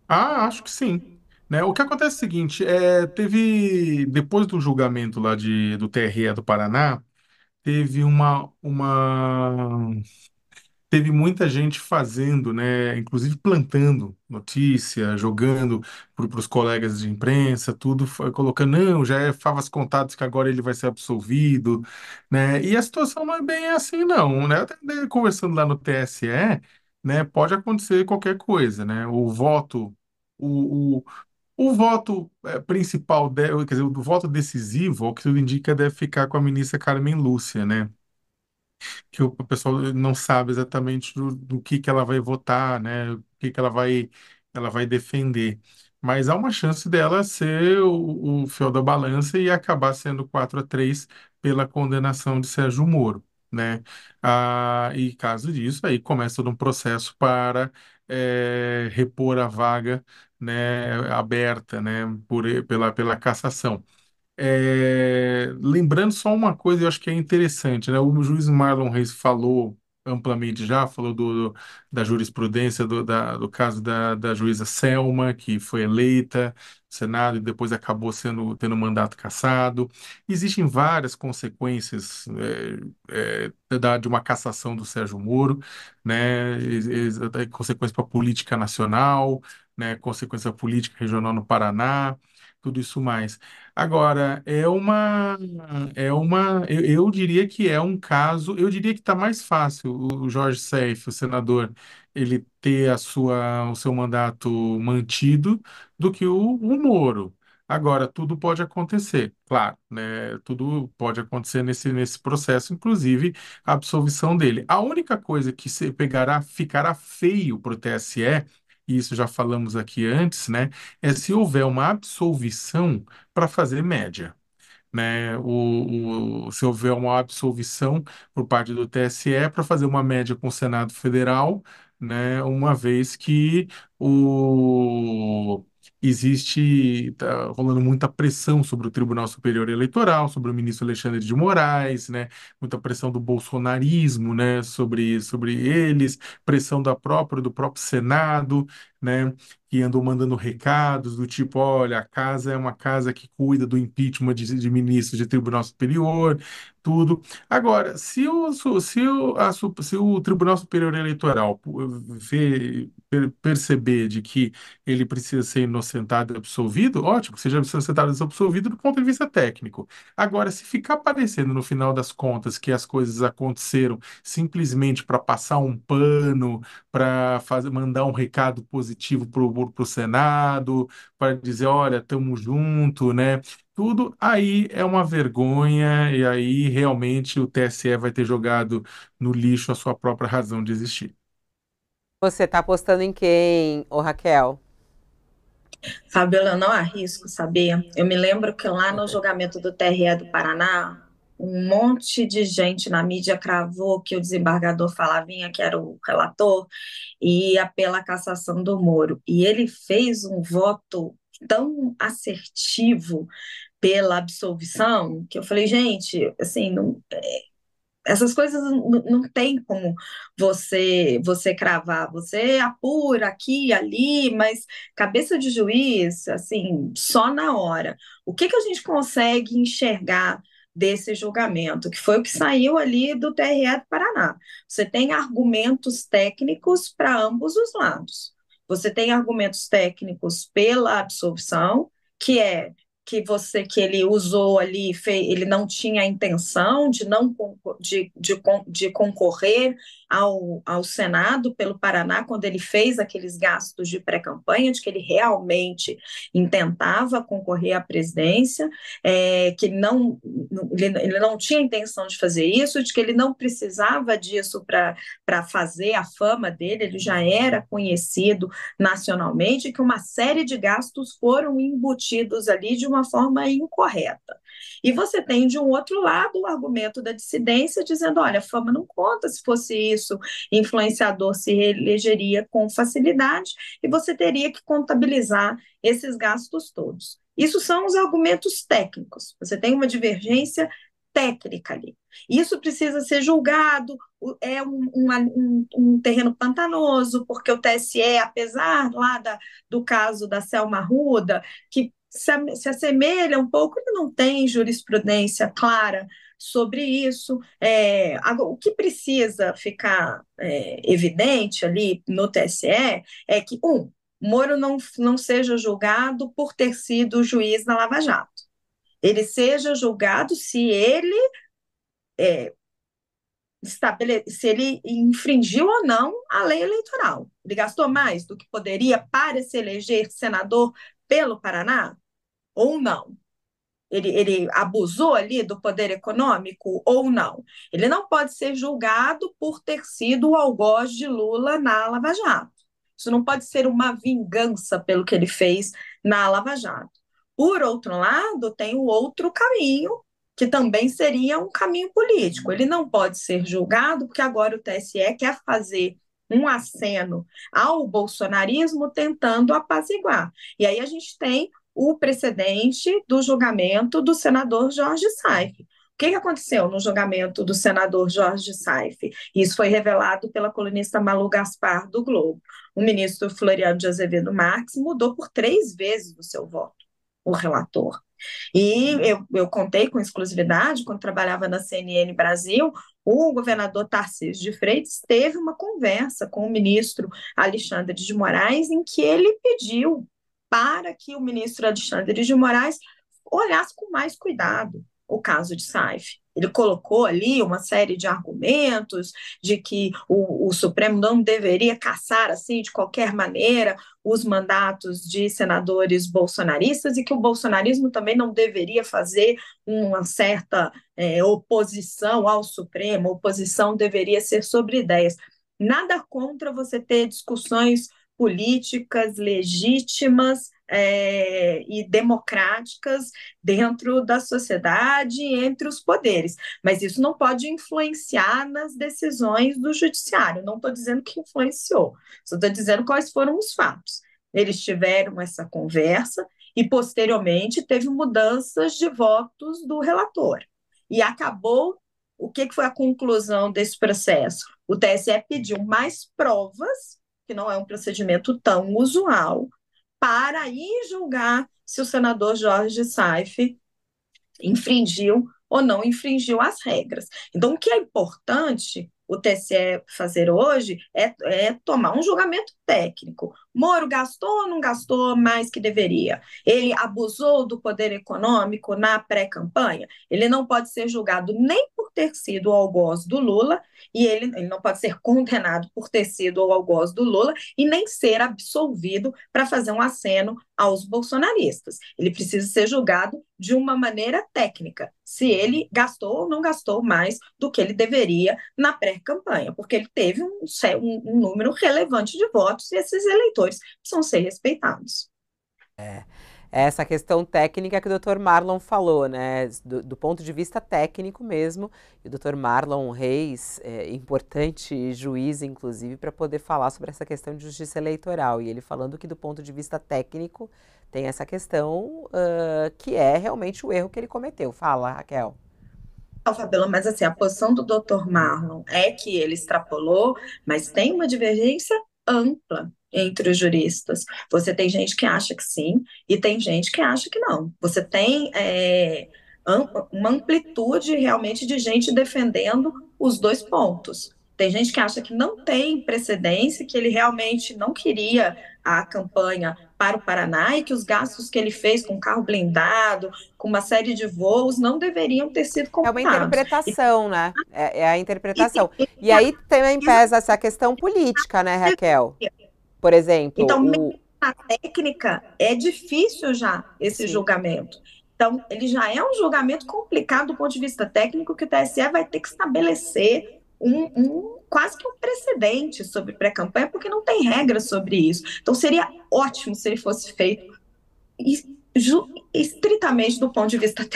Acho que sim. Né? O que acontece é o seguinte, depois do julgamento lá do TRE do Paraná, teve teve muita gente fazendo, né, inclusive plantando notícia, jogando para os colegas de imprensa, tudo, colocando, não, já é favas contadas que agora ele vai ser absolvido, né, e a situação não é bem assim, não, né, até conversando lá no TSE, né, pode acontecer qualquer coisa, né, o, o, o voto principal, quer dizer, o voto decisivo, ao que tudo indica, deve ficar com a ministra Carmen Lúcia, né, que o pessoal não sabe exatamente do que ela vai votar, né? O que ela vai defender. Mas há uma chance dela ser o fiel da balança e acabar sendo 4-3 pela condenação de Sérgio Moro, né? E caso disso, aí começa todo um processo para repor a vaga, né, aberta, né, pela cassação. Lembrando só uma coisa, eu acho que é interessante, né? O juiz Marlon Reis falou amplamente já, falou da jurisprudência do caso da juíza Selma, que foi eleita no Senado e depois acabou tendo mandato cassado. Existem várias consequências de uma cassação do Sérgio Moro, né? Consequência para a política nacional, né? Consequência política regional no Paraná, tudo isso mais. Agora, eu diria que é um caso, eu diria que está mais fácil o Jorge Seif, o senador, ele ter o seu mandato mantido do que o Moro. Agora, tudo pode acontecer, claro, né? Tudo pode acontecer nesse processo, inclusive a absolvição dele. A única coisa que se pegará, ficará feio para o TSE, e isso já falamos aqui antes, né? É se houver uma absolvição para fazer média, né? Se houver uma absolvição por parte do TSE para fazer uma média com o Senado Federal, né? Uma vez que o tá rolando muita pressão sobre o Tribunal Superior Eleitoral, sobre o ministro Alexandre de Moraes, né? Muita pressão do bolsonarismo, né? Sobre eles, pressão do próprio Senado, né? Que andou mandando recados do tipo, olha, a casa é uma casa que cuida do impeachment de ministros de Tribunal Superior, tudo. Agora, se o Tribunal Superior Eleitoral perceber de que ele precisa ser inocentado e absolvido, ótimo, que seja inocentado e absolvido do ponto de vista técnico. Agora, se ficar parecendo no final das contas que as coisas aconteceram simplesmente para passar um pano, para mandar um recado positivo para o Senado, para dizer, olha, estamos junto, né? Tudo aí é uma vergonha, e aí realmente o TSE vai ter jogado no lixo a sua própria razão de existir. Você tá apostando em quem, ô Raquel? Fabiola, eu não arrisco, sabia? Eu me lembro que lá no julgamento do TRE do Paraná, um monte de gente na mídia cravou que o desembargador Falavinha, que era o relator, ia pela cassação do Moro. E ele fez um voto tão assertivo pela absolvição que eu falei, gente, assim, não, essas coisas não tem como você cravar, você apura aqui e ali, mas cabeça de juiz, assim, só na hora. O que que a gente consegue enxergar desse julgamento, que foi o que saiu ali do TRE do Paraná? Você tem argumentos técnicos para ambos os lados. Você tem argumentos técnicos pela absolvição, que é que ele usou ali, ele não tinha a intenção de não de concorrer ao Senado pelo Paraná quando ele fez aqueles gastos de pré-campanha, de que ele realmente intentava concorrer à presidência, que ele não tinha intenção de fazer isso, de que ele não precisava disso para fazer a fama dele, ele já era conhecido nacionalmente, que uma série de gastos foram embutidos ali de uma forma incorreta. E você tem, de um outro lado, o argumento da dissidência, dizendo: olha, a fama não conta, se fosse isso, influenciador se reelegeria com facilidade e você teria que contabilizar esses gastos todos. Isso são os argumentos técnicos. Você tem uma divergência técnica ali. Isso precisa ser julgado, é um terreno pantanoso, porque o TSE, apesar lá do caso da Selma Arruda, que se assemelha um pouco, ele não tem jurisprudência clara sobre isso. O que precisa ficar evidente ali no TSE é que, Moro não seja julgado por ter sido juiz na Lava Jato. Ele seja julgado se ele se ele infringiu ou não a lei eleitoral. Ele gastou mais do que poderia para se eleger senador pelo Paraná ou não? Ele abusou ali do poder econômico ou não? Ele não pode ser julgado por ter sido o algoz de Lula na Lava Jato. Isso não pode ser uma vingança pelo que ele fez na Lava Jato. Por outro lado, tem o outro caminho, que também seria um caminho político. Ele não pode ser julgado, porque agora o TSE quer fazer um aceno ao bolsonarismo tentando apaziguar. E aí a gente tem o precedente do julgamento do senador Jorge Saif. O que aconteceu no julgamento do senador Jorge Saif? Isso foi revelado pela colunista Malu Gaspar, do Globo. O ministro Floriano de Azevedo Marques mudou por 3 vezes o seu voto, o relator. E eu contei com exclusividade, quando trabalhava na CNN Brasil, o governador Tarcísio de Freitas teve uma conversa com o ministro Alexandre de Moraes, em que ele pediu para que o ministro Alexandre de Moraes olhasse com mais cuidado o caso de Saif. Ele colocou ali uma série de argumentos de que o Supremo não deveria cassar assim de qualquer maneira os mandatos de senadores bolsonaristas e que o bolsonarismo também não deveria fazer uma certa oposição ao Supremo, a oposição deveria ser sobre ideias. Nada contra você ter discussões políticas legítimas e democráticas dentro da sociedade e entre os poderes, mas isso não pode influenciar nas decisões do judiciário. Não estou dizendo que influenciou, só estou dizendo quais foram os fatos. Eles tiveram essa conversa e, posteriormente, teve mudanças de votos do relator. E acabou. O que foi a conclusão desse processo? O TSE pediu mais provas, que não é um procedimento tão usual, para ir julgar se o senador Jorge Saif infringiu ou não infringiu as regras. Então, o que é importante o TSE fazer hoje é tomar um julgamento técnico. Moro gastou ou não gastou mais que deveria? Ele abusou do poder econômico na pré-campanha? Ele não pode ser julgado nem por ter sido o algoz do Lula, e ele não pode ser condenado por ter sido o algoz do Lula, e nem ser absolvido para fazer um aceno aos bolsonaristas. Ele precisa ser julgado de uma maneira técnica, se ele gastou ou não gastou mais do que ele deveria na pré-campanha, porque ele teve um número relevante de votos e esses eleitores precisam ser respeitados. Essa questão técnica que o Dr. Marlon falou, né? Do ponto de vista técnico mesmo, e o Dr. Marlon Reis, importante juiz, inclusive, para poder falar sobre essa questão de justiça eleitoral. E ele falando que, do ponto de vista técnico, tem essa questão que é realmente o erro que ele cometeu. Fala, Raquel. Fabiola, mas assim, a posição do Dr. Marlon é que ele extrapolou, mas tem uma divergência ampla entre os juristas. Você tem gente que acha que sim, e tem gente que acha que não. Você tem uma amplitude realmente de gente defendendo os dois pontos. Tem gente que acha que não tem precedência, que ele realmente não queria a campanha para o Paraná e que os gastos que ele fez com carro blindado, com uma série de voos, não deveriam ter sido É uma computados. interpretação, né? É a interpretação. E aí também pesa essa questão política, né, Raquel? Por exemplo, Então, na técnica, é difícil já esse julgamento. Então, ele já é um julgamento complicado do ponto de vista técnico, que o TSE vai ter que estabelecer quase que um precedente sobre pré-campanha, porque não tem regra sobre isso. Então, seria ótimo se ele fosse feito estritamente do ponto de vista técnico.